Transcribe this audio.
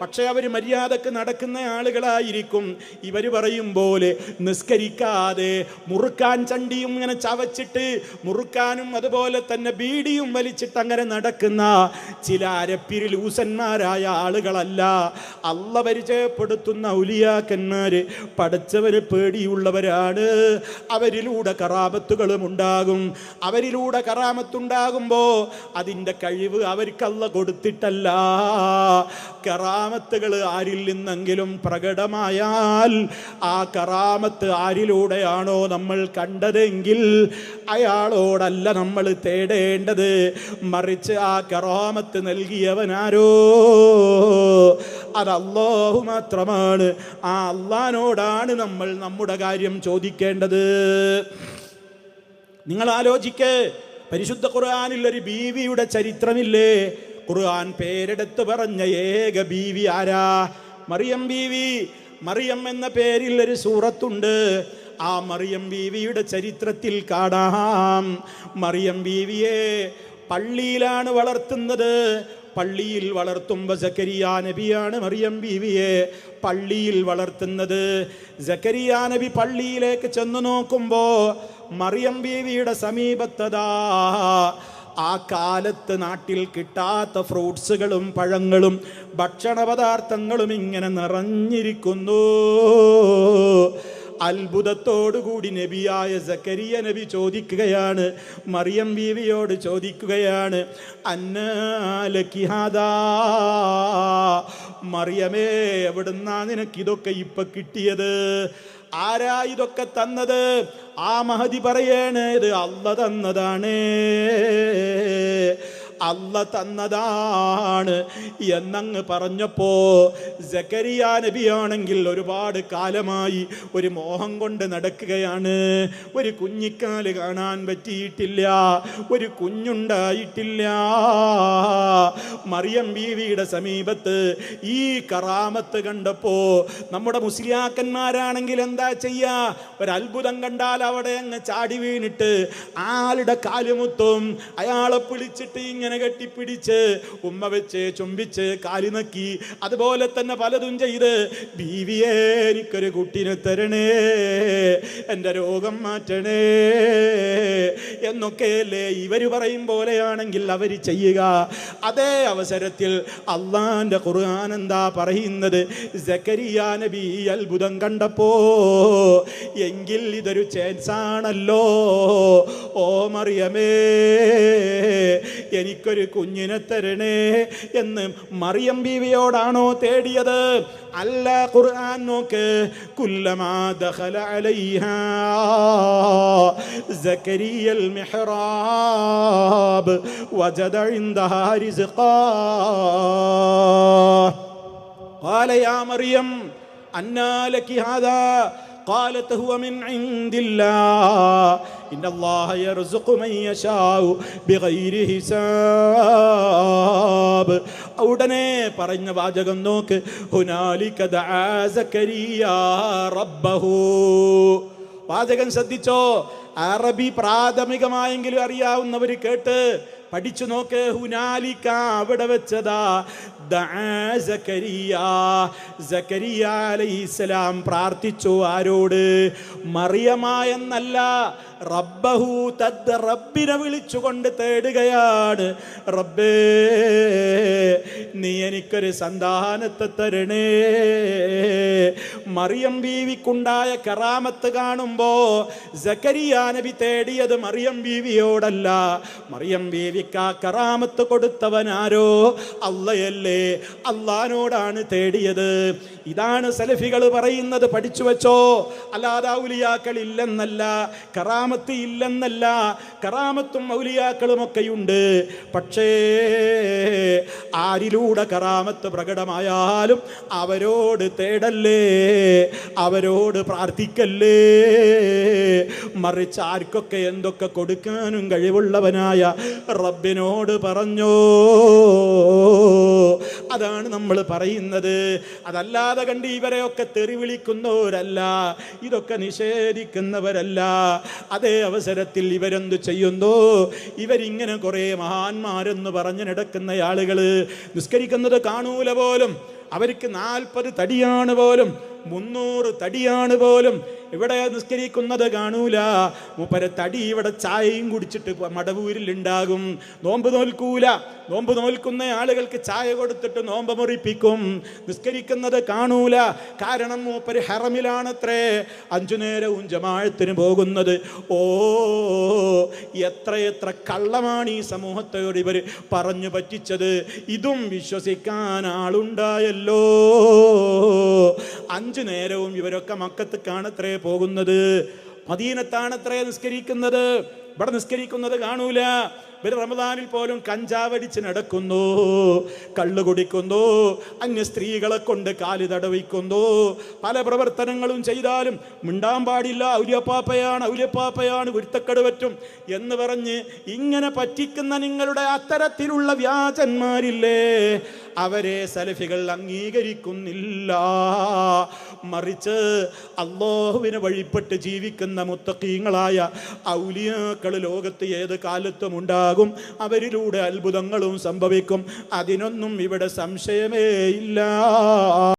പക്ഷെ അവർ മര്യാദക്ക് നടക്കുന്ന ആളുകളായിരിക്കും. ഇവർ പറയും പോലെ നിസ്കരിക്കാതെ മുറുക്കാൻ ചണ്ടിയും ഇങ്ങനെ ചവച്ചിട്ട് മുറുക്കാനും അതുപോലെ തന്നെ ബീഡിയും വലിച്ചിട്ട് അങ്ങനെ നടക്കുന്ന ചില അരപ്പിരിലൂസന്മാരായ ആളുകളല്ല. അള്ള പരിചയപ്പെടുത്തുന്ന ഔലിയാക്കന്മാര് പഠിച്ചവര് പേടിയുള്ളവരാണ്. അവരിലൂടെ കറാമത്തുകളും ഉണ്ടാകും. അവരിലൂടെ കറാമത്തുണ്ടാകുമ്പോ അതിൻ്റെ കഴിവ് അവർക്ക് അള്ള കൊടുത്തിട്ടല്ല. കറാമത്തുകൾ ആരിൽ നിന്നെങ്കിലും പ്രകടമായാൽ ആ കറാമത്ത് ആരിലൂടെയാണോ നമ്മൾ കണ്ടതെങ്കിൽ അയാളോടല്ല നമ്മൾ തേടേണ്ടത്. മറിച്ച് ആ കറാമത്ത് നൽകിയവനാരോ അത് അല്ലാഹു മാത്രമാണ്. ആ അല്ലാഹുവിനോടാണ് നമ്മൾ നമ്മുടെ കാര്യം ചോദിക്കേണ്ടത്. നിങ്ങൾ ആലോചിക്ക്, പരിശുദ്ധ ഖുർആനിൽ ഒരു ബീവിയുടെ ചരിത്രമില്ലേ? ഖുർആൻ പേരെടുത്ത് പറഞ്ഞ ഏക ബീവി ആരാ? മറിയം ബീവി. മറിയം എന്ന പേരിൽ ഒരു സൂറത്തുണ്ട്. ആ മറിയം ബീവിയുടെ ചരിത്രത്തിൽ കാണാം, മറിയം ബീവിയെ പള്ളിയിലാണ് വളർത്തുന്നത്. പള്ളിയിൽ വളർത്തുമ്പോൾ സക്കരിയാ നബിയാണ് മറിയം ബീവിയെ പള്ളിയിൽ വളർത്തുന്നത്. സക്കരിയാ നബി പള്ളിയിലേക്ക് ചെന്നു നോക്കുമ്പോൾ മറിയം ബീവിയുടെ സമീപത്തതാ ആ കാലത്ത് നാട്ടിൽ കിട്ടാത്ത ഫ്രൂട്ട്സുകളും പഴങ്ങളും ഭക്ഷണ പദാർത്ഥങ്ങളും ഇങ്ങനെ നിറഞ്ഞിരിക്കുന്നു. അത്ഭുതത്തോടുകൂടി നബിയായ സക്കരിയ നബി ചോദിക്കുകയാണ്, മറിയം ബീവിയോട് ചോദിക്കുകയാണ്, അന്നലകി ഹാദാ, മറിയമേ എവിടുന്നാ നിനക്കിതൊക്കെ ഇപ്പൊ കിട്ടിയത്? ആരാ ഇതൊക്കെ തന്നത്? ആ മഹദി പറയാണ്, ഇത് അള്ള തന്നതാണ്, അള്ള തന്നതാണ് എന്നങ്ങ് പറഞ്ഞപ്പോ സക്കരിയ നബിയാണെങ്കിൽ ഒരുപാട് കാലമായി ഒരു മോഹം കൊണ്ട് നടക്കുകയാണ്. ഒരു കുഞ്ഞിക്കാല് കാണാൻ പറ്റിയിട്ടില്ല, ഒരു കുഞ്ഞുണ്ടായിട്ടില്ല. മറിയം ബീവിയുടെ സമീപത്ത് ഈ കറാമത്ത് കണ്ടപ്പോ നമ്മുടെ മുസ്ലിയാക്കന്മാരാണെങ്കിൽ എന്താ ചെയ്യാ? ഒരത്ഭുതം കണ്ടാൽ അവിടെ അങ്ങ് ചാടി വീണിട്ട് ആളുടെ കാലുമുത്തും അയാളെ പിടിച്ചിട്ട് ഇങ്ങനെ കെട്ടിപ്പിടിച്ച് ഉമ്മ വെച്ച് ചുംബിച്ച് കാലി നക്കി അതുപോലെ തന്നെ പലതും ചെയ്ത്, ബീവിയെ എനിക്കൊരു കുട്ടീനെ തരണേ, എൻ്റെ രോഗം മാറ്റണേ എന്നൊക്കെയല്ലേ ഇവർ പറയും പോലെയാണെങ്കിൽ അവർ ചെയ്യുക. അതേ അവസരത്തിൽ അള്ളാന്റെ ഖുർആൻ എന്താ പറയുന്നത്? സക്കരിയ നബി അത്ഭുതം കണ്ടപ്പോ എങ്കിൽ ഇതൊരു ചാൻസാണല്ലോ, ഓ മറിയമേ എനിക്കൊരു കുഞ്ഞിനെ തരണേ എന്ന് മറിയം ബീവിയോടാണോ തേടിയത്? അല്ല. ഖുർആൻ നോക്ക്, കുല്ലമാ ദഖല അലൈഹാ സക്കരിയൽ മിഹ്റാബ് വജദ ഇൻദഹാ റിസ്ഖാ ഖാല യാ മറിയം അന്നാ ലകി ഹാദാ قالت هو من عند الله إن الله يرزق من يشاء بغير حساب. ഉടനെ പറഞ്ഞ വാചകം നോക്ക്, ഹുനാലിക ദഅ സക്കരിയ റബ്ബഹു. വാചകം ശ്രദ്ധിച്ചോ? അറബി പ്രാഥമികമായെങ്കിലും അറിയാവുന്നവർ കേട്ട് പഠിച്ചു നോക്ക്. ഹുനാലിക അവിടെ വെച്ചതാ സക്കരിയ അലൈഹിസ്സലാം പ്രാർത്ഥിച്ചു. ആരോട്? മറിയമ എന്നല്ല, റബ്ബഹു, തദ് റബ്ബിനെ വിളിച്ചുകൊണ്ട് തേടുകയാണ്. റബ്ബേ നീ എനിക്കൊരു സന്താനത്തെ തരണേ. മറിയം ബീവിക്കുണ്ടായ കറാമത്ത് കാണുമ്പോ സക്കരിയ നബി തേടിയത് മറിയം ബീവിയോടല്ല. മറിയം ബീവിക്ക് ആ കറാമത്ത് കൊടുത്തവനാരോ? അള്ളയല്ലേ, അള്ളാനോടാണ് തേടിയത്. ഇതാണ് സലഫികൾ പറയുന്നത്, പഠിച്ചു വെച്ചോ. അല്ലാതെ ഔലിയാക്കൾ ഇല്ലെന്നല്ല, കറാമത്ത് ഇല്ലെന്നല്ല, കറാമത്തും ഔലിയാക്കളും ഒക്കെയുണ്ട്. പക്ഷേ ആരിലൂടെ കറാമത്ത് പ്രകടമായാലും അവരോട് തേടല്ലേ, അവരോട് പ്രാർത്ഥിക്കല്ലേ. മറിച്ച് ആർക്കൊക്കെ എന്തൊക്കെ കൊടുക്കാനും കഴിവുള്ളവനായ റബ്ബിനോട് പറഞ്ഞോ. അതാണ് നമ്മൾ പറയുന്നത്. അതല്ലാതെ കണ്ട് ഇവരെയൊക്കെ തെറി വിളിക്കുന്നവരല്ല, ഇതൊക്കെ നിഷേധിക്കുന്നവരല്ല. അതേ അവസരത്തിൽ ഇവരെന്തു ചെയ്യുന്നു? ഇവരിങ്ങനെ കുറേ മഹാന്മാരെന്ന് പറഞ്ഞു നടക്കുന്ന ആളുകൾ നിസ്കരിക്കുന്നത് കാണൂല പോലും. അവർക്ക് 40 തടിയാണ് പോലും, 300 തടിയാണ് പോലും. ഇവിടെ നിസ്കരിക്കുന്നത് കാണൂല. മൂപ്പരെ തടി ഇവിടെ ചായയും കുടിച്ചിട്ട് മടവൂരിൽ ഉണ്ടാകും. നോമ്പ് നോൽക്കൂല. നോമ്പ് നോൽക്കുന്ന ആളുകൾക്ക് ചായ കൊടുത്തിട്ട് നോമ്പ് മുറിപ്പിക്കും. നിസ്കരിക്കുന്നത് കാണൂല. കാരണം മൂപ്പര് ഹറമിലാണത്രേ 5 നേരവും ജമാഅത്തിന് പോകുന്നത്. ഓ, എത്രയെത്ര കള്ളമാണ് ഈ സമൂഹത്തോട് ഇവർ പറഞ്ഞു പറ്റിച്ചത്. ഇതും വിശ്വസിക്കാൻ ആളുണ്ടായല്ലോ. 5 നേരവും ഇവരൊക്കെ മക്കത്ത് കാണത്രേ പോകുന്നത്. മദീനത്താണത്രേ നിസ്കരിക്കുന്നത്. ഇവിടെ നിസ്കരിക്കുന്നത് കാണൂല. ഇവർ റമദാനിൽ പോലും കഞ്ചാവടിച്ച് നടക്കുന്നു, കള്ളു കുടിക്കുന്നു, അന്യ സ്ത്രീകളെ കൊണ്ട് കാല് തടവിക്കുന്നു. പല പ്രവർത്തനങ്ങളും ചെയ്താലും മിണ്ടാൻ പാടില്ല, ഔലിയപ്പാപ്പയാണ് കുരുത്തക്കേട് പറ്റും എന്ന് പറഞ്ഞ് ഇങ്ങനെ പറ്റിക്കുന്ന നിങ്ങളുടെ അത്തരത്തിലുള്ള വ്യാജന്മാരില്ലേ, അവരെ സലഫികൾ അംഗീകരിക്കുന്നില്ല. മറിച്ച് അല്ലാഹുവിനെ വഴിപ്പെട്ട് ജീവിക്കുന്ന മുത്തഖീങ്ങളായ ഔലിയാക്കൾ ലോകത്ത് ഏത് കാലത്തും ഉണ്ടാകും. അവരിലൂടെ അത്ഭുതങ്ങളും സംഭവിക്കും. അതിനൊന്നും ഇവിടെ സംശയമേ ഇല്ല.